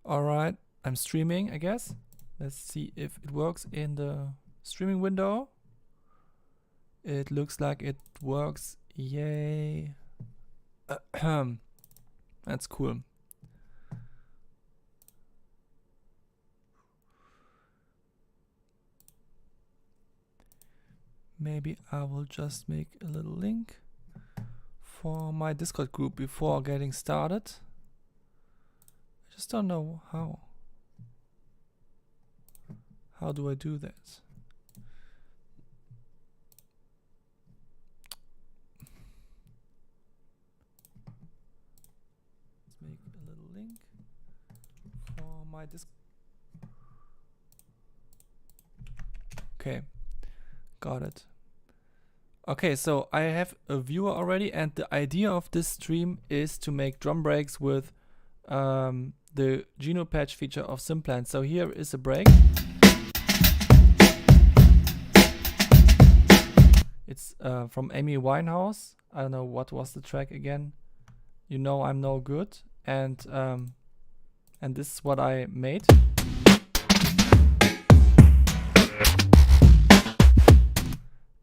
Alright, I'm streaming, I guess. Let's see if it works in the streaming window. It looks like it works. Yay. That's cool. Maybe I will just make a little link for my Discord group before getting started. I just don't know how. How do I do that? Let's make a little link for my Discord. Okay, got it. Okay, so I have a viewer already, and the idea of this stream is to make drum breaks with the Geno patch feature of Synplant. So here is a break. It's from Amy Winehouse. I don't know what was the track again. You Know I'm No Good, and this is what I made.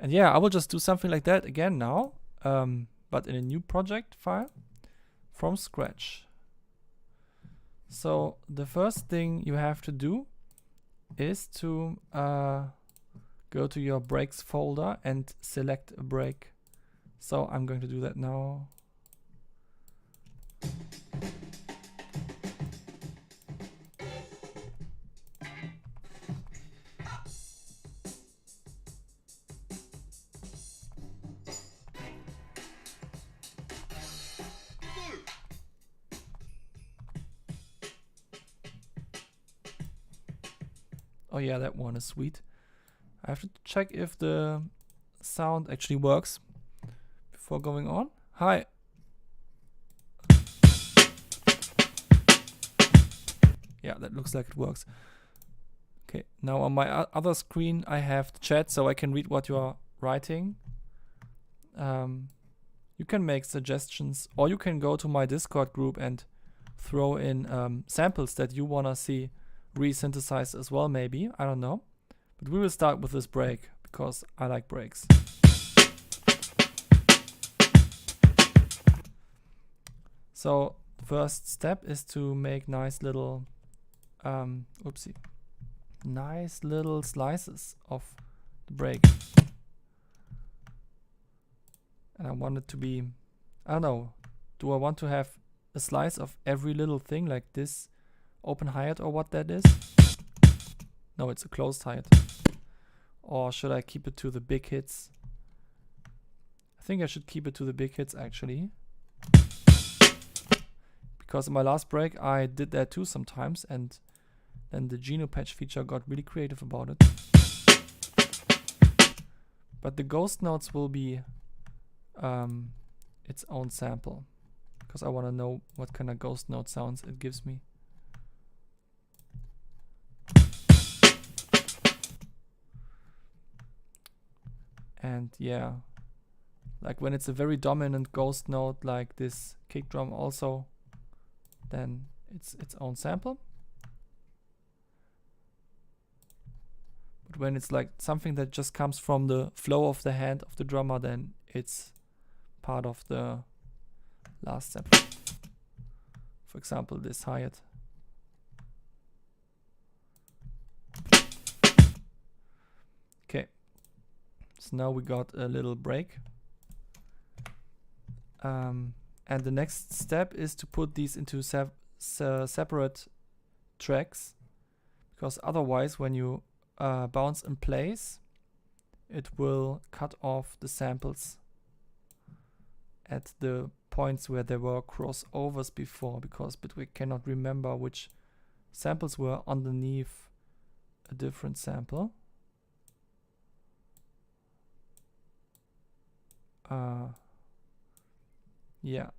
And yeah, I will just do something like that again now, but in a new project file from scratch. So the first thing you have to do is to go to your breaks folder and select a break. So I'm going to do that now. Oh yeah, that one is sweet. I have to check if the sound actually works before going on. Hi. Yeah, that looks like it works. Okay, now on my other screen I have the chat, so I can read what you are writing. You can make suggestions, or you can go to my Discord group and throw in samples that you wanna see resynthesized as well, maybe. I don't know. But we will start with this break, because I like breaks. So first step is to make nice little nice little slices of the break. And I want it to be, I don't know, do I want to have a slice of every little thing like this open hi-hat or what that is? No, it's a closed hi-hat. Or should I keep it to the big hits? I think I should keep it to the big hits actually. Because in my last break I did that too sometimes, and then the Geno patch feature got really creative about it. But the ghost notes will be its own sample, because I want to know what kind of ghost note sounds it gives me. And yeah, like when it's a very dominant ghost note like this kick drum also, then it's its own sample. But when it's like something that just comes from the flow of the hand of the drummer, then it's part of the last sample. For example, this hi-hat. Okay, so now we got a little break. And the next step is to put these into separate tracks, because otherwise when you bounce in place, it will cut off the samples at the points where there were crossovers before, because Bitwig cannot remember which samples were underneath a different sample. Yeah.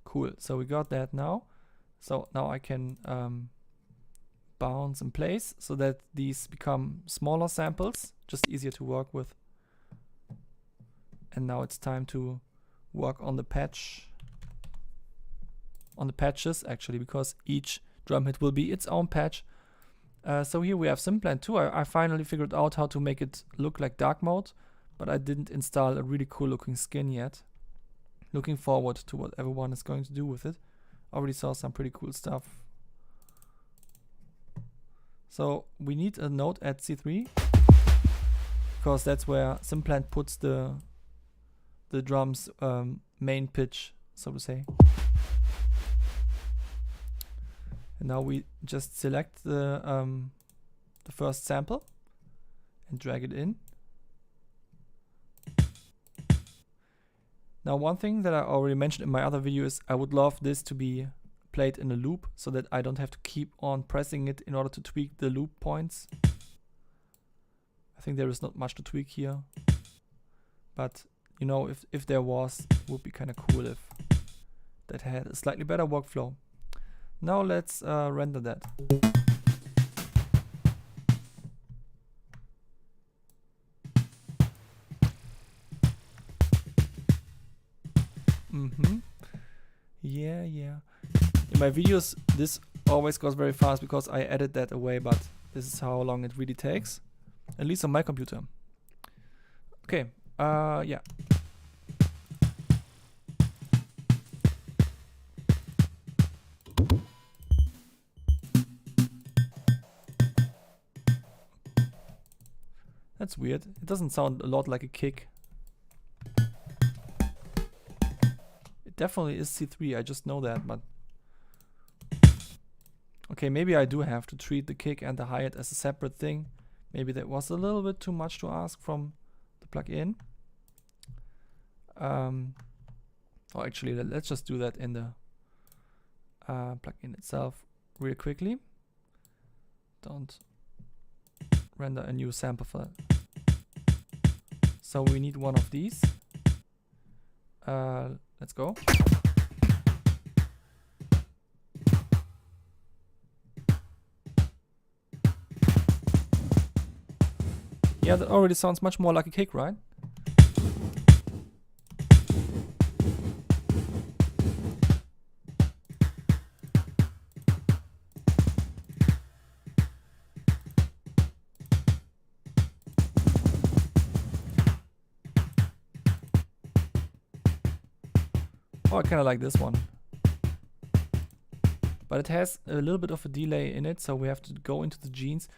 Cool, so we got that now. So now I can bounce in place so that these become smaller samples, just easier to work with. And now it's time to work on the patches actually, because each drum hit will be its own patch. So here we have synplant2. I finally figured out how to make it look like dark mode, but I didn't install a really cool looking skin yet. Looking forward to what everyone is going to do with it. Already saw some pretty cool stuff. So we need a node at C3, because that's where synplant puts the drum's main pitch, so to say. And now we just select the first sample and drag it in. Now one thing that I already mentioned in my other video is I would love this to be played in a loop, so that I don't have to keep on pressing it in order to tweak the loop points. I think there is not much to tweak here, but you know, if there was, it would be kind of cool if that had a slightly better workflow. Now let's render that. Yeah. In my videos, this always goes very fast because I edit that away, but this is how long it really takes, at least on my computer. Okay, yeah. That's weird. It doesn't sound a lot like a kick. It definitely is C3, I just know that, but... Okay, maybe I do have to treat the kick and the hi-hat as a separate thing. Maybe that was a little bit too much to ask from the plugin. Or actually, let's just do that in the plugin itself real quickly. Don't render a new sample for that. So we need one of these. Let's go. Yeah, that already sounds much more like a kick, right? Oh, I kind of like this one. But it has a little bit of a delay in it, so we have to go into the genes.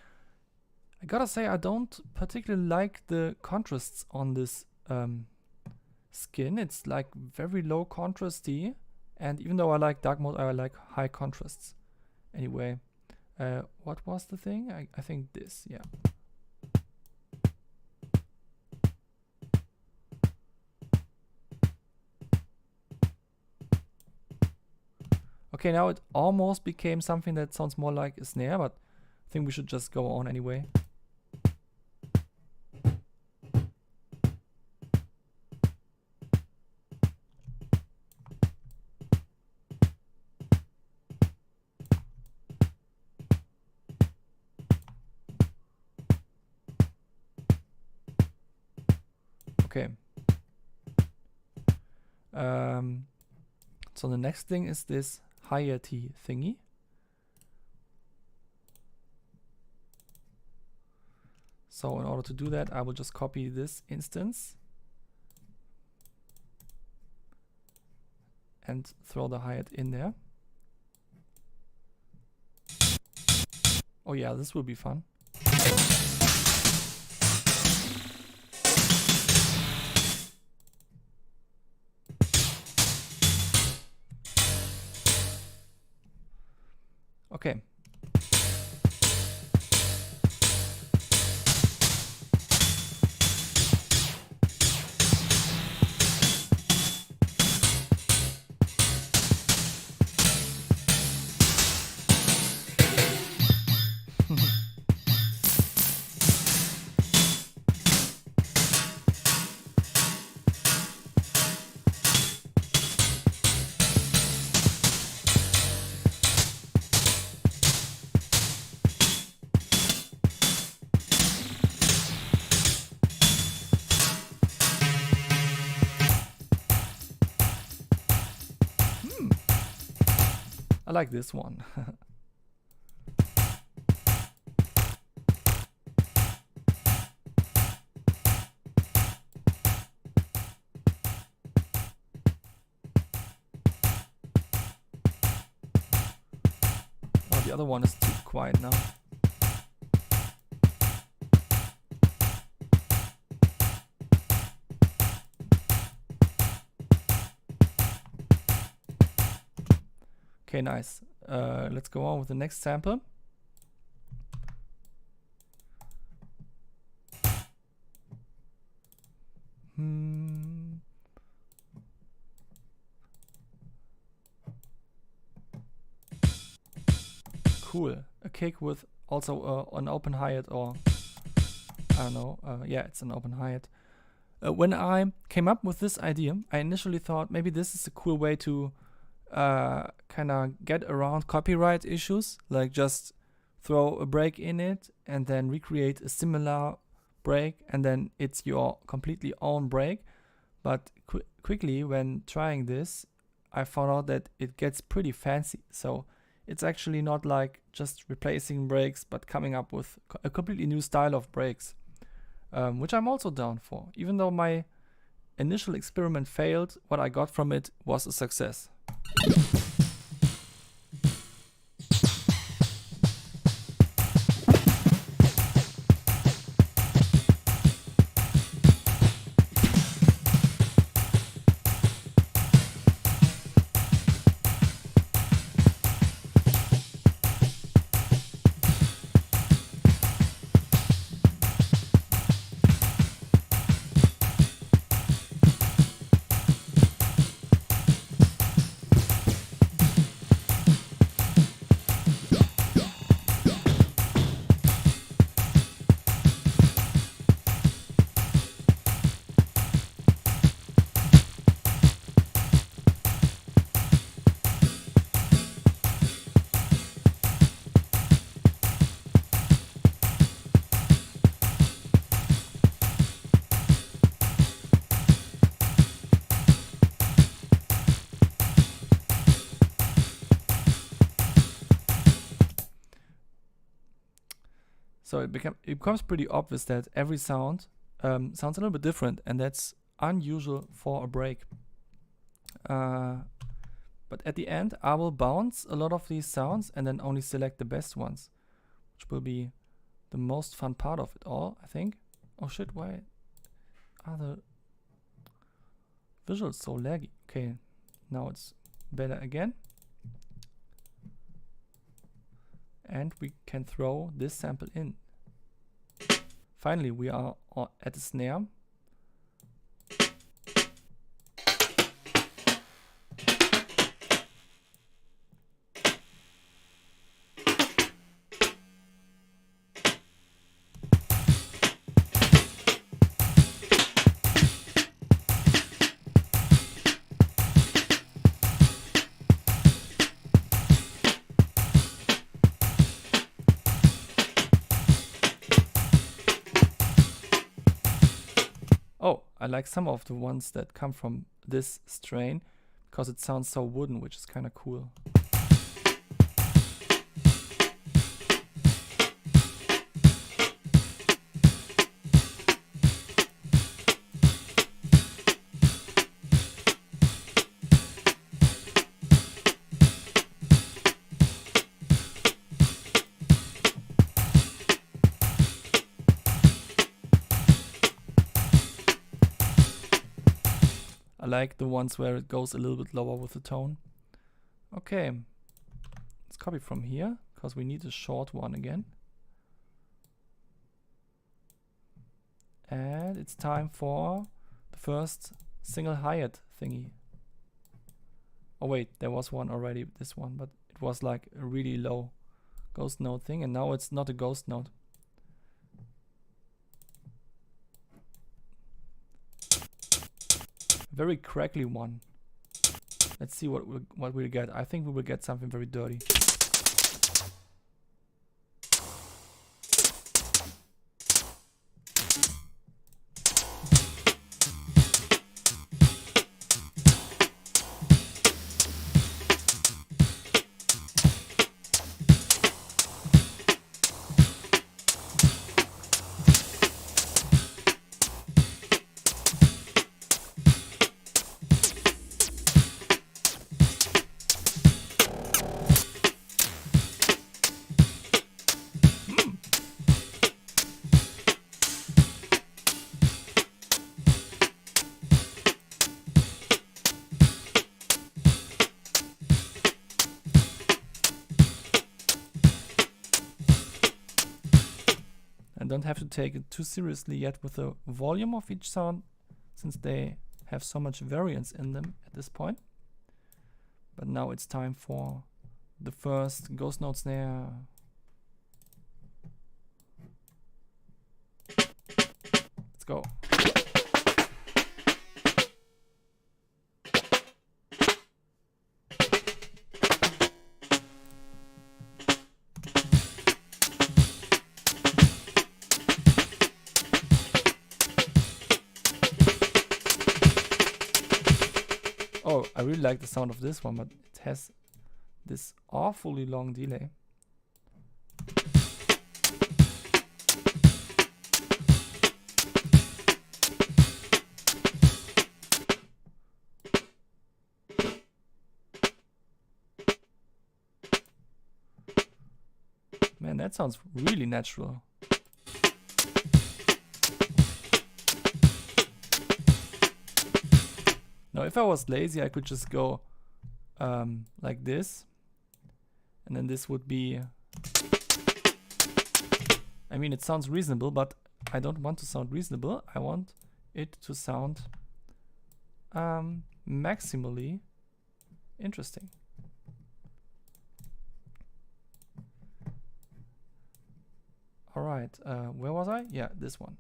I gotta say, I don't particularly like the contrasts on this skin. It's like very low contrasty, and even though I like dark mode, I like high contrasts. Anyway, what was the thing? I think this, yeah. Okay, now it almost became something that sounds more like a snare, but I think we should just go on anyway. Okay. So the next thing is this hi-hat thingy. So in order to do that, I will just copy this instance and throw the hi-hat in there. Oh yeah, this will be fun. Okay. I like this one. Oh, the other one is too quiet now. Okay, nice. Let's go on with the next sample. Cool. A kick with also an open hi-hat, or I don't know. Yeah, it's an open hi-hat. When I came up with this idea, I initially thought maybe this is a cool way to kind of get around copyright issues, like just throw a break in it and then recreate a similar break, and then it's your completely own break. But quickly when trying this, I found out that it gets pretty fancy. So it's actually not like just replacing breaks, but coming up with a completely new style of breaks, which I'm also down for. Even though my initial experiment failed, what I got from it was a success. So it becomes pretty obvious that every sound sounds a little bit different, and that's unusual for a break. But at the end, I will bounce a lot of these sounds and then only select the best ones, which will be the most fun part of it all, I think. Oh shit, why are the visuals so laggy? Okay, now it's better again. And we can throw this sample in. Finally, we are at the snare. Oh, I like some of the ones that come from this strain because it sounds so wooden, which is kind of cool. I like the ones where it goes a little bit lower with the tone. Okay, let's copy from here because we need a short one again. And it's time for the first single hi-hat thingy. Oh wait, there was one already, this one, but it was like a really low ghost note thing, and now it's not a ghost note. Very crackly one. Let's see what we'll get. I think we will get something very dirty. don't have to take it too seriously yet with the volume of each sound, since they have so much variance in them at this point. But now it's time for the first ghost note snare. Let's go. Oh, I really like the sound of this one, but it has this awfully long delay. Man, that sounds really natural. Now, if I was lazy, I could just go like this, and then this would be, I mean, it sounds reasonable, but I don't want to sound reasonable. I want it to sound maximally interesting. All right, where was I? Yeah, this one.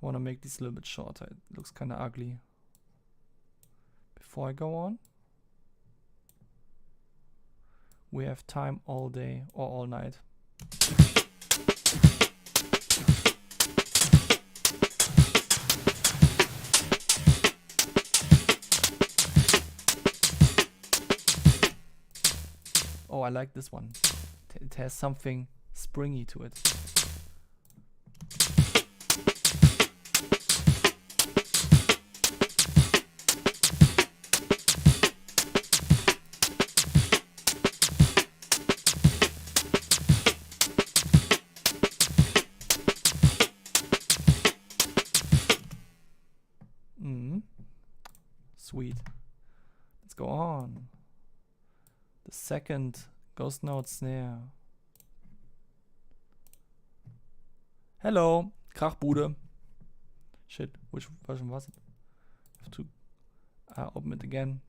I want to make this a little bit shorter. It looks kind of ugly. Before I go on, we have time all day or all night. Oh, I like this one. It has something springy to it. Sweet. Let's go on. The second ghost note snare. Hello, Krachbude. Shit, which version was it? I have to open it again.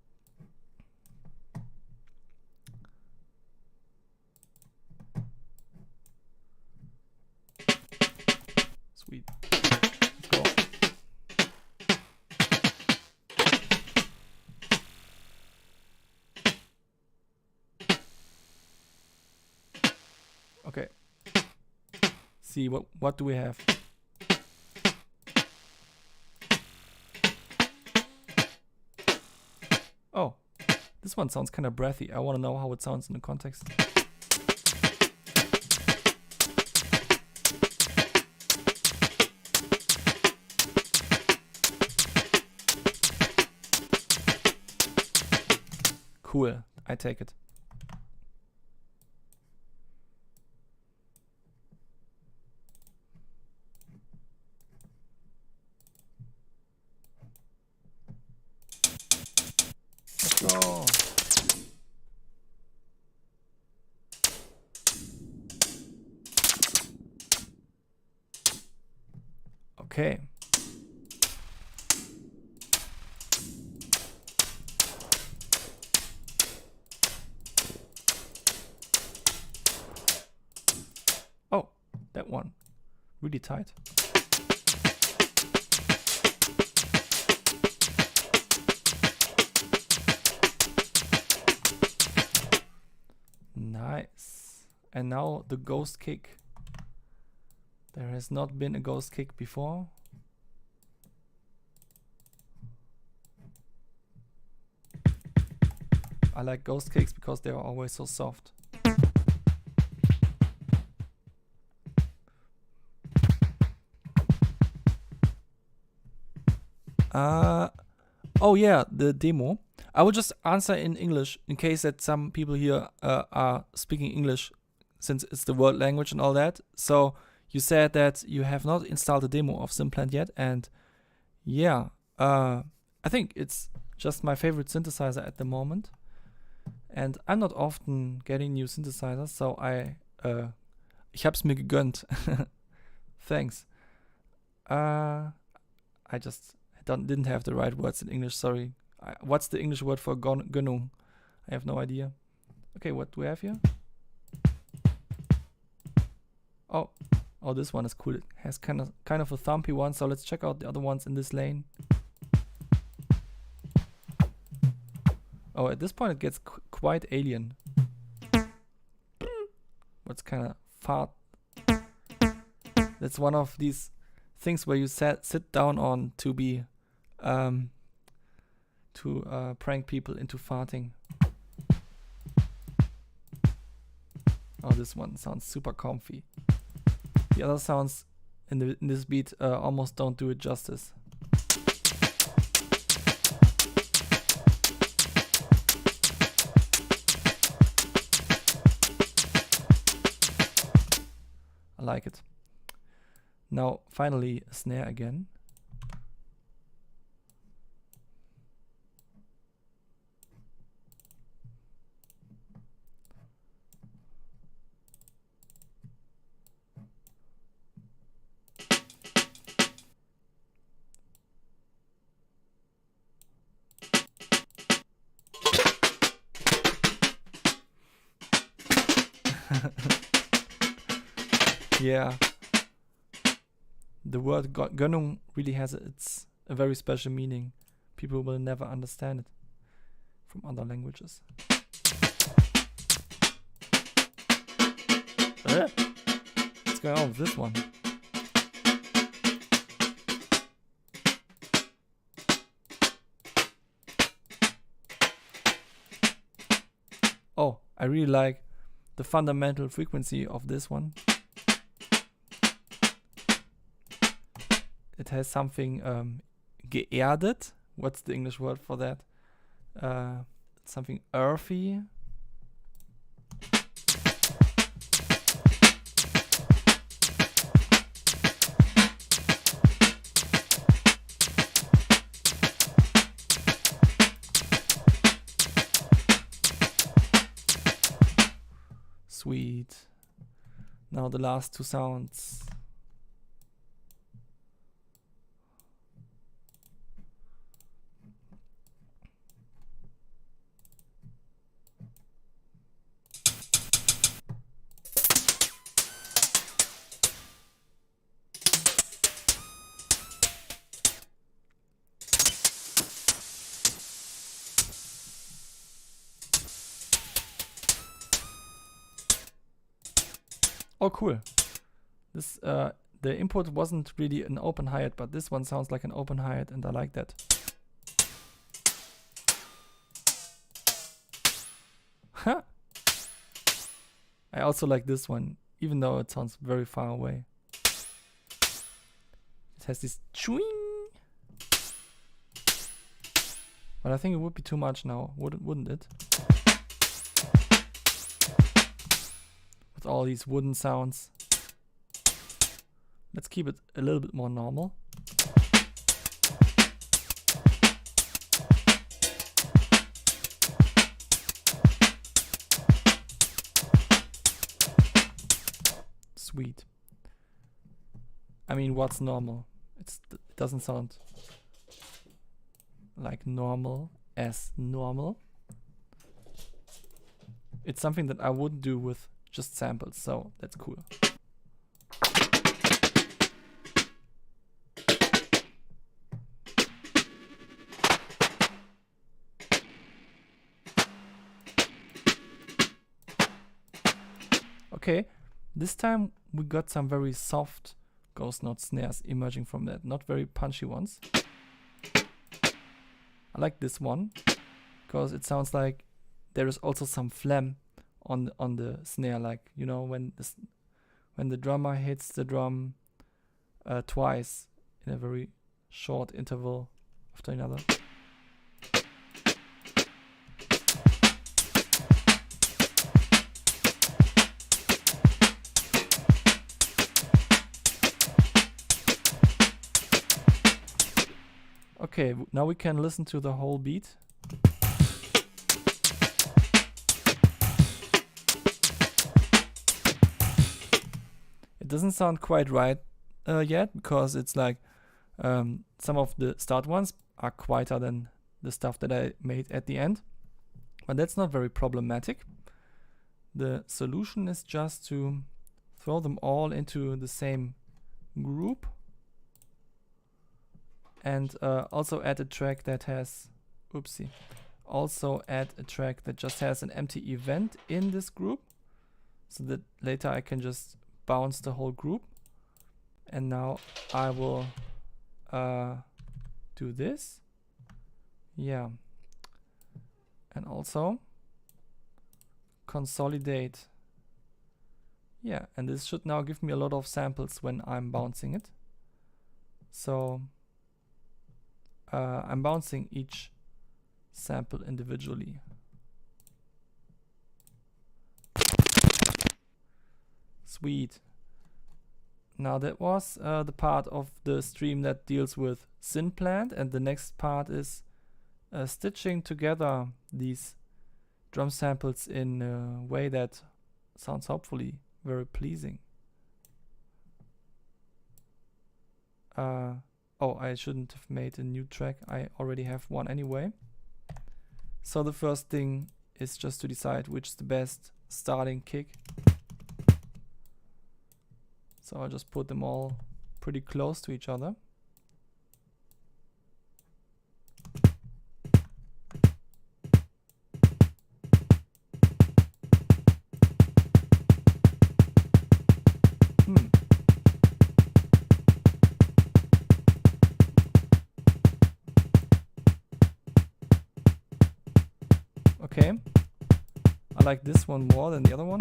Sweet. Let's go. Okay. See what do we have? Oh, this one sounds kind of breathy. I want to know how it sounds in the context. Cool, I take it. Let's go. Okay. Oh, that one. Really tight. Nice. And now the ghost kick. There has not been a ghost kick before. I like ghost kicks because they are always so soft. Oh yeah, the demo. I will just answer in English in case that some people here are speaking English, since it's the world language and all that. So you said that you have not installed a demo of Synplant yet, and yeah, I think it's just my favorite synthesizer at the moment. And I'm not often getting new synthesizers, so ich hab's mir gegönnt. Thanks. I just didn't have the right words in English, sorry. What's the English word for Gönnung? I have no idea. Okay, what do we have here? Oh, this one is cool. It has kind of a thumpy one, so let's check out the other ones in this lane. Oh, at this point it gets quite alien. What's kind of fart? That's one of these things where you sit down on to be prank people into farting. Oh, this one sounds super comfy. The other sounds in this beat almost don't do it justice. I like it. Now, finally, a snare again. Yeah. The word Gönnung really has a very special meaning. People will never understand it from other languages. What's going on with this one? Oh, I really like the fundamental frequency of this one. It has something geerdet. What's the English word for that? Something earthy. Sweet. Now the last two sounds. Oh, cool. This the input wasn't really an open hi-hat, but this one sounds like an open hi-hat, and I like that. Huh. I also like this one, even though it sounds very far away. It has this chewing. But I think it would be too much now, wouldn't it? With all these wooden sounds. Let's keep it a little bit more normal. Sweet. I mean, what's normal? It doesn't sound like normal as normal. It's something that I wouldn't do with just samples, so that's cool. Okay, this time we got some very soft ghost note snares emerging from that, not very punchy ones. I like this one because it sounds like there is also some phlegm on the snare, like, you know, when the drummer hits the drum twice in a very short interval after another. Okay, now we can listen to the whole beat. It doesn't sound quite right yet, because it's like some of the start ones are quieter than the stuff that I made at the end. But that's not very problematic. The solution is just to throw them all into the same group, and also add a track that has, also add a track that just has an empty event in this group, so that later I can just bounce the whole group. And now I will do this. Yeah. And also consolidate. Yeah, and this should now give me a lot of samples when I'm bouncing it. So I'm bouncing each sample individually. Sweet. Now that was the part of the stream that deals with synplant, and the next part is stitching together these drum samples in a way that sounds hopefully very pleasing. Oh, I shouldn't have made a new track. I already have one anyway. So the first thing is just to decide which is the best starting kick. So I'll just put them all pretty close to each other. Okay, I like this one more than the other one.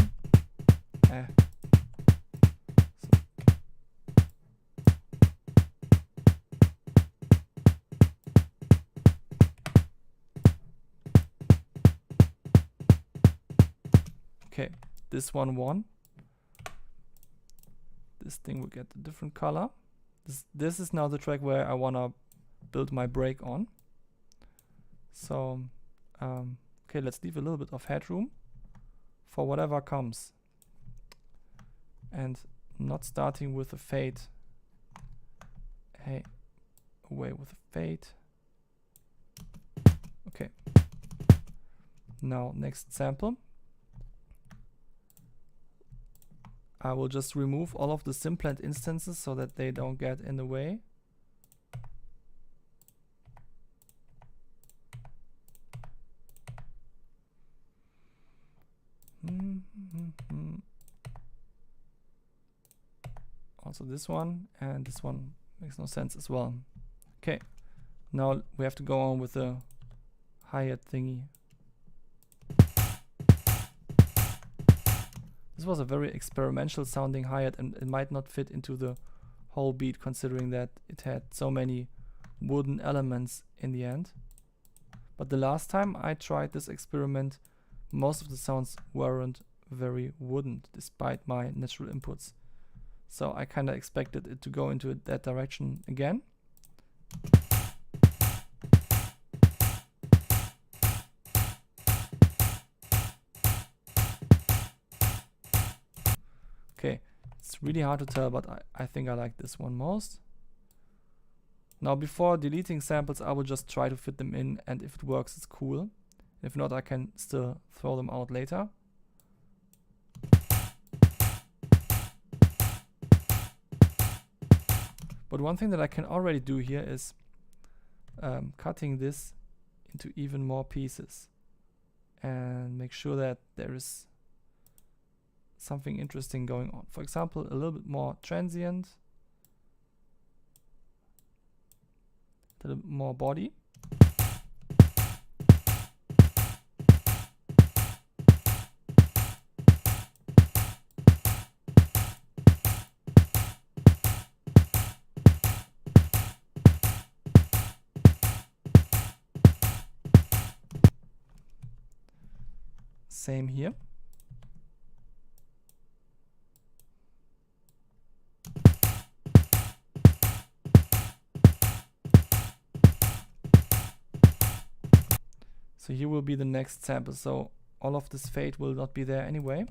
Okay, this one won. This thing will get a different color. This is now the track where I wanna build my break on. So okay, let's leave a little bit of headroom for whatever comes. And not starting with a fade. Hey, away with a fade. Okay. Now next sample. I will just remove all of the synplant instances so that they don't get in the way. Also this one, and this one makes no sense as well. Okay, now we have to go on with the hi-hat thingy. This was a very experimental sounding hi-hat, and it might not fit into the whole beat, considering that it had so many wooden elements in the end. But the last time I tried this experiment, most of the sounds weren't very wooden, despite my natural inputs. So I kinda expected it to go into that direction again. Okay, it's really hard to tell, but I think I like this one most. Now before deleting samples, I will just try to fit them in, and if it works, it's cool. If not, I can still throw them out later. But one thing that I can already do here is cutting this into even more pieces and make sure that there is something interesting going on. For example, a little bit more transient, a little bit more body. Same here. So here will be the next sample. So all of this fade will not be there anyway.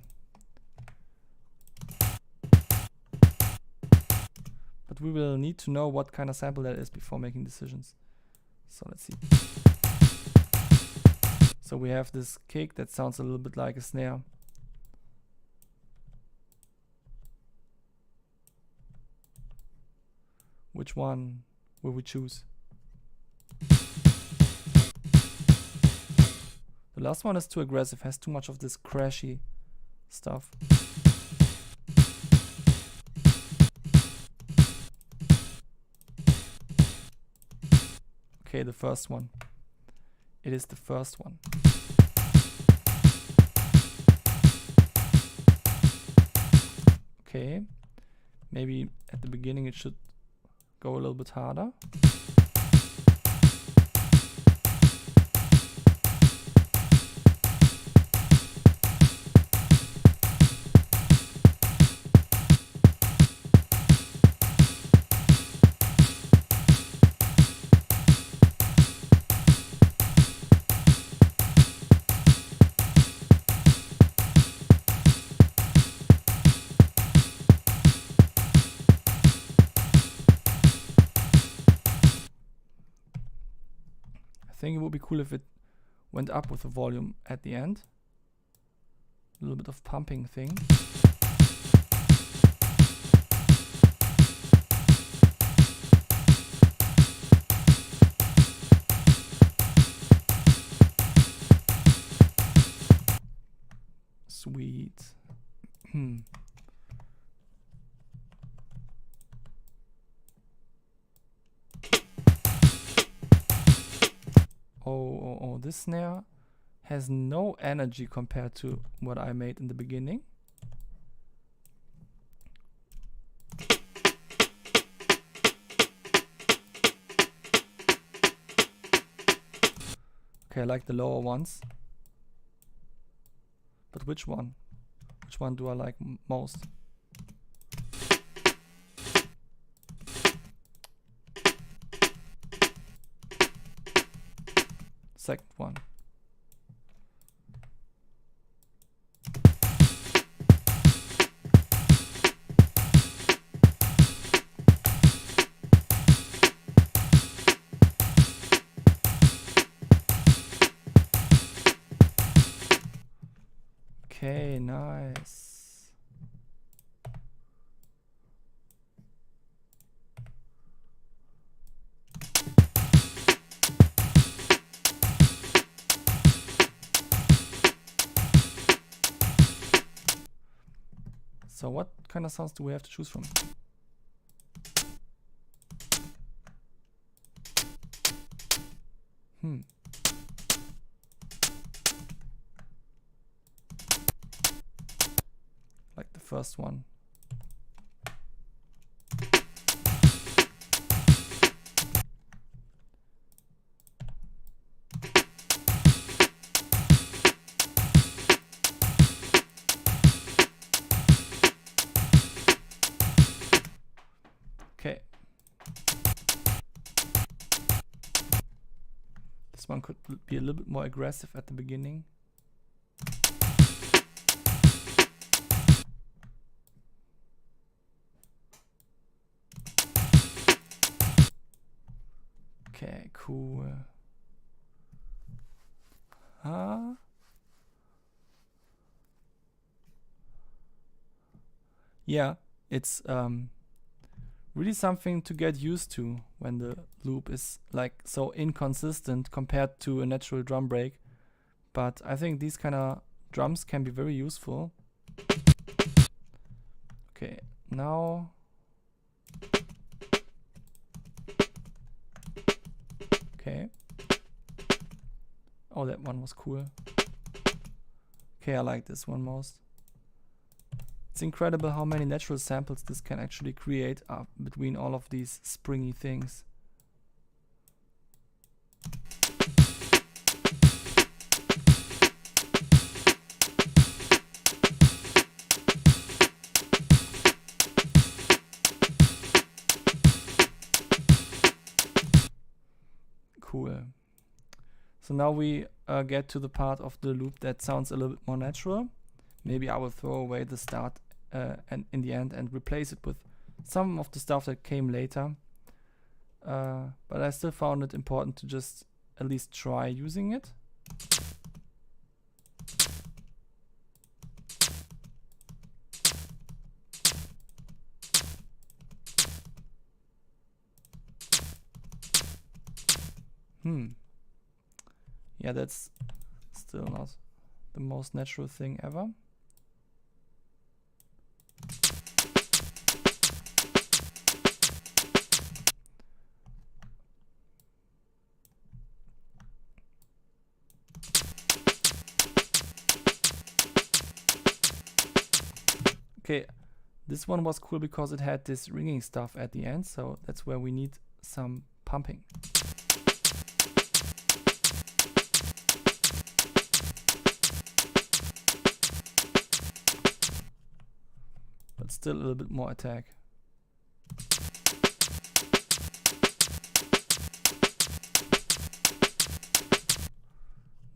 But we will need to know what kind of sample that is before making decisions. So let's see. So we have this kick that sounds a little bit like a snare. Which one will we choose? The last one is too aggressive, has too much of this crashy stuff. Okay, the first one. It is the first one. Okay, maybe at the beginning it should go a little bit harder. I think it would be cool if it went up with the volume at the end. A little bit of pumping thing. Sweet. Oh, this snare has no energy compared to what I made in the beginning. Okay, I like the lower ones. But which one? Which one do I like most? Second one. Okay, nice. So what kind of sounds do we have to choose from? Like the first one. Okay. This one could be a little bit more aggressive at the beginning. Okay, cool. Yeah, it's really something to get used to when the loop is like so inconsistent compared to a natural drum break. But I think these kind of drums can be very useful. Okay, now okay. Oh, that one was cool. Okay, I like this one most. It's incredible how many natural samples this can actually create between all of these springy things. Cool. So now we get to the part of the loop that sounds a little bit more natural. Maybe I will throw away the start and in the end and replace it with some of the stuff that came later. But I still found it important to just at least try using it. Yeah, that's still not the most natural thing ever. Okay, this one was cool because it had this ringing stuff at the end, so that's where we need some pumping. But still a little bit more attack.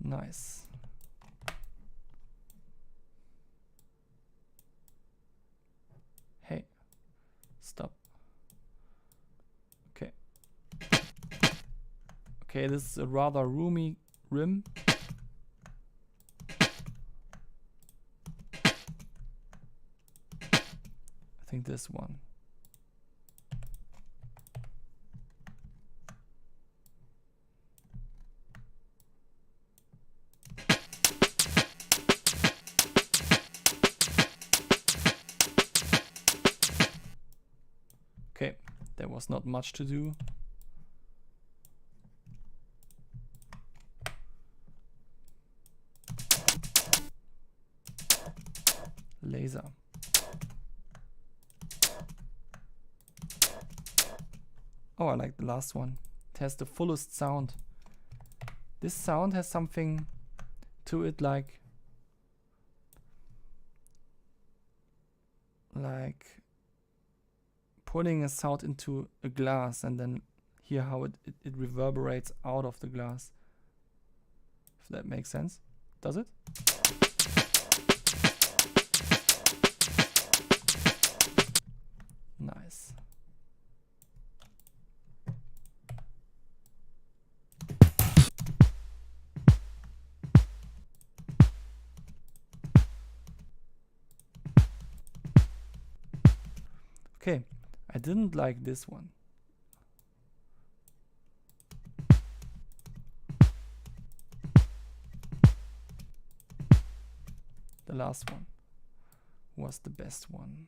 Nice. Hey, stop. Okay. Okay, this is a rather roomy rim. I think this one. Okay, there was not much to do. Laser. Oh, I like the last one. It has the fullest sound. This sound has something to it like putting a sound into a glass and then hear how it reverberates out of the glass. If that makes sense. Does it? Nice. Okay, I didn't like this one. The last one was the best one.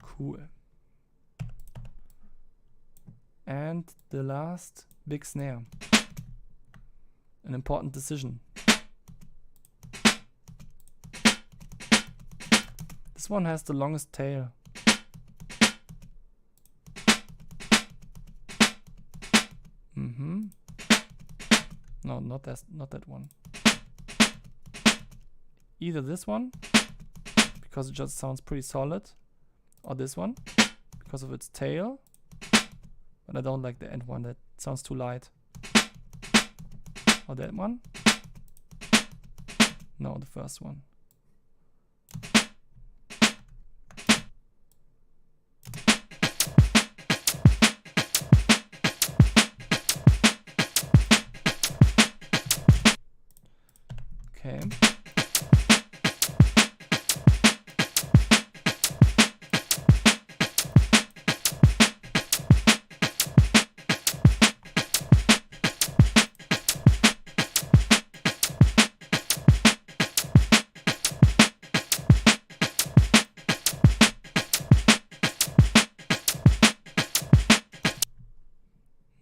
Cool. And the last big snare. An important decision. This one has the longest tail. No, not that one. Either this one, because it just sounds pretty solid, or this one, because of its tail. But I don't like the end one, that sounds too light. Or that one? No, the first one. Okay.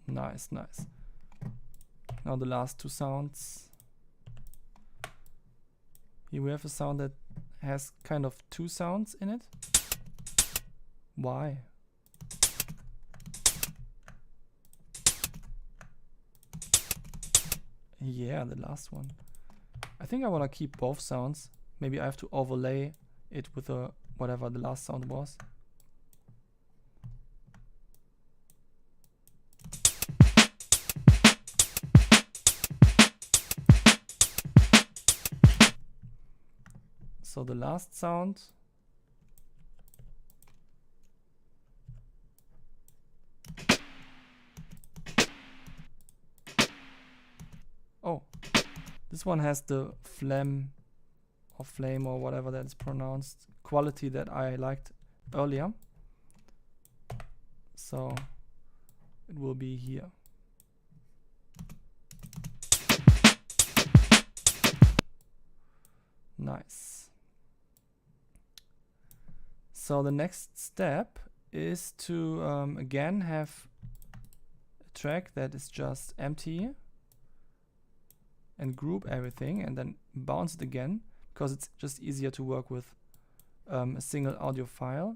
Nice, nice. Now the last two sounds. Here we have a sound that has kind of two sounds in it. Why? Yeah, the last one. I think I want to keep both sounds. Maybe I have to overlay it with a whatever the last sound was. So the last sound. Oh, this one has the phlegm or flame or whatever that is pronounced quality that I liked earlier. So it will be here. Nice. So the next step is to again have a track that is just empty and group everything and then bounce it again, because it's just easier to work with a single audio file.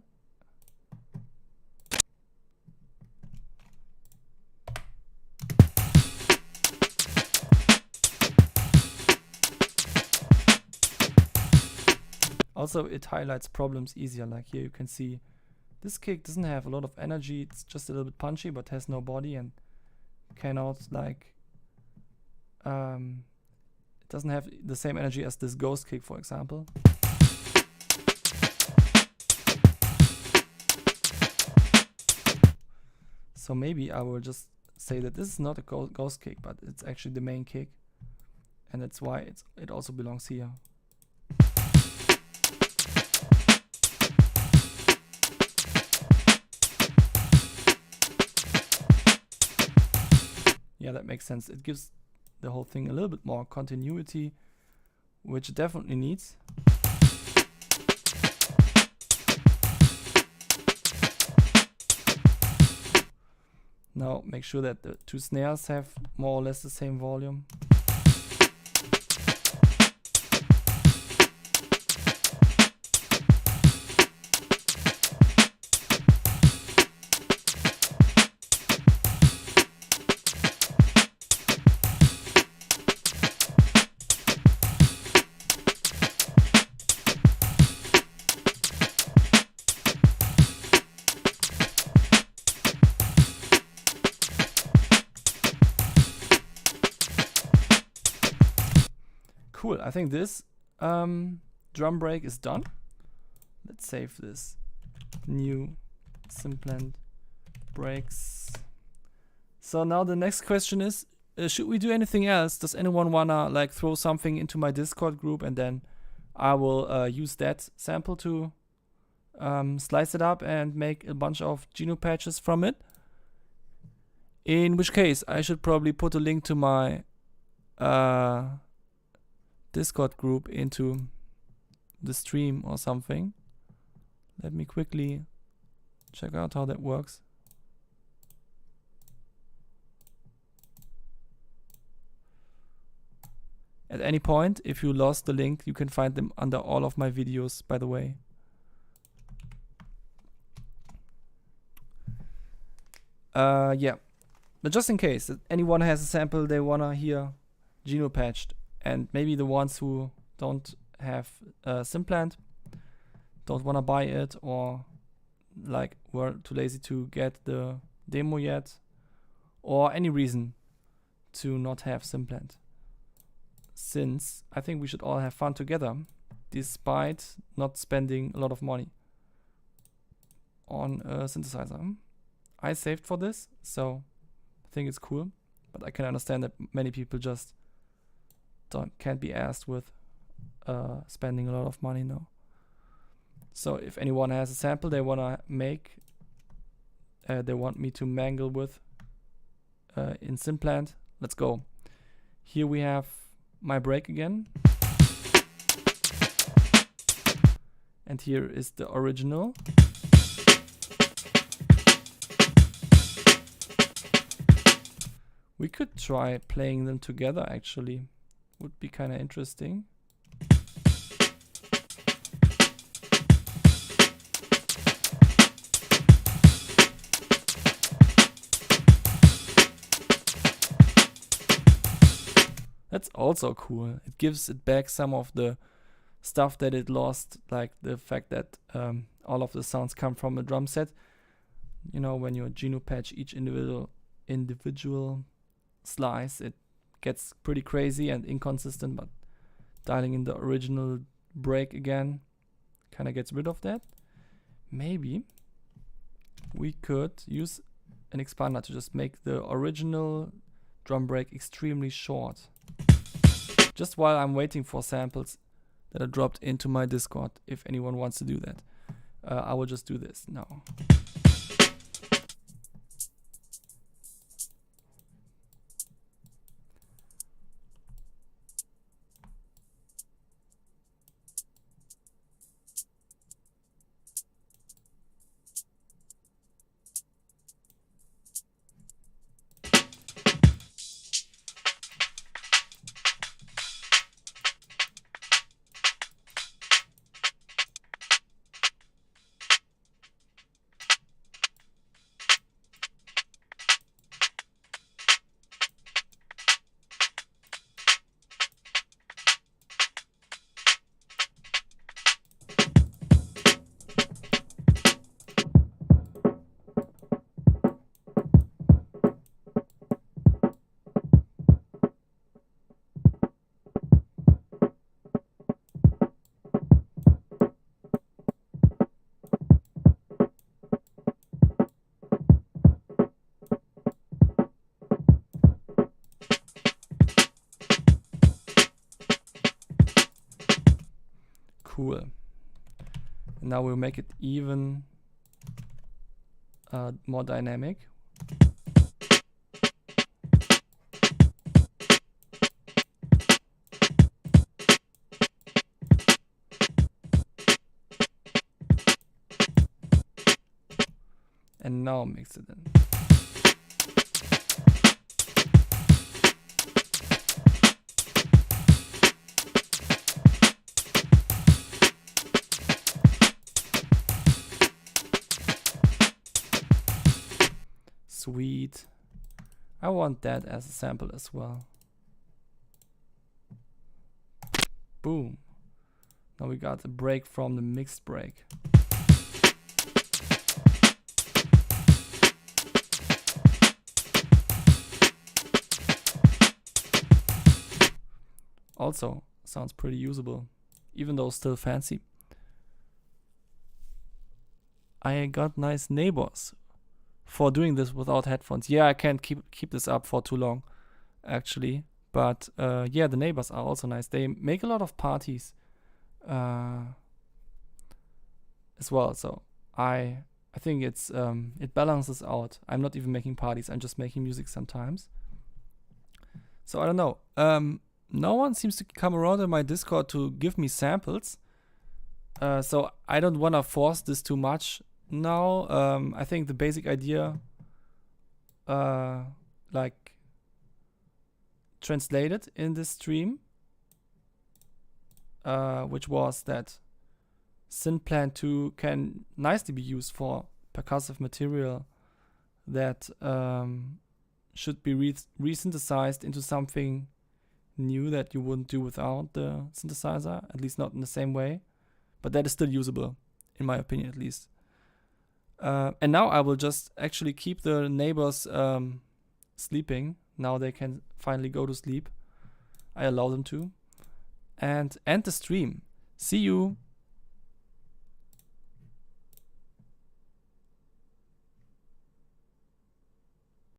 Also, it highlights problems easier. Like here you can see this kick doesn't have a lot of energy, it's just a little bit punchy but has no body and cannot like it doesn't have the same energy as this ghost kick, for example. So maybe I will just say that this is not a ghost kick, but it's actually the main kick, and that's why it also belongs here. Yeah, that makes sense. It gives the whole thing a little bit more continuity, which it definitely needs. Now make sure that the two snares have more or less the same volume. Cool, I think this drum break is done. Let's save this. New synplant breaks. So now the next question is, should we do anything else? Does anyone wanna like throw something into my Discord group and then I will use that sample to slice it up and make a bunch of Geno patches from it? In which case I should probably put a link to my Discord group into the stream or something. Let me quickly check out how that works. At any point, if you lost the link, you can find them under all of my videos, by the way. Yeah, but just in case that anyone has a sample they wanna hear Geno patched, and maybe the ones who don't have synplant, don't want to buy it, or like were too lazy to get the demo yet, or any reason to not have synplant. Since I think we should all have fun together, despite not spending a lot of money on a synthesizer. I saved for this, so I think it's cool, but I can understand that many people just can't be asked with spending a lot of money now. So if anyone has a sample they wanna make, they want me to mangle with in synplant, let's go. Here we have my break again, and here is the original. We could try playing them together actually. Would be kind of interesting. That's also cool. It gives it back some of the stuff that it lost, like the fact that all of the sounds come from a drum set. You know, when you genopatch each individual slice, it gets pretty crazy and inconsistent, but dialing in the original break again kind of gets rid of that. Maybe we could use an expander to just make the original drum break extremely short. Just while I'm waiting for samples that are dropped into my Discord, if anyone wants to do that. I will just do this now. Cool. And now we'll make it even more dynamic. And now mix it in. Sweet. I want that as a sample as well. Boom. Now we got a break from the mixed break. Also sounds pretty usable, even though still fancy. I got nice neighbors for doing this without headphones. Yeah, I can't keep this up for too long, actually. But yeah, the neighbors are also nice. They make a lot of parties as well. So I think it's it balances out. I'm not even making parties. I'm just making music sometimes. So I don't know. No one seems to come around in my Discord to give me samples. So I don't want to force this too much now. I think the basic idea, like translated in this stream, which was that synplant2 can nicely be used for percussive material that should be resynthesized into something new that you wouldn't do without the synthesizer, at least not in the same way, but that is still usable, in my opinion at least. And now I will just actually keep the neighbors sleeping. Now they can finally go to sleep. I allow them to. And end the stream. See you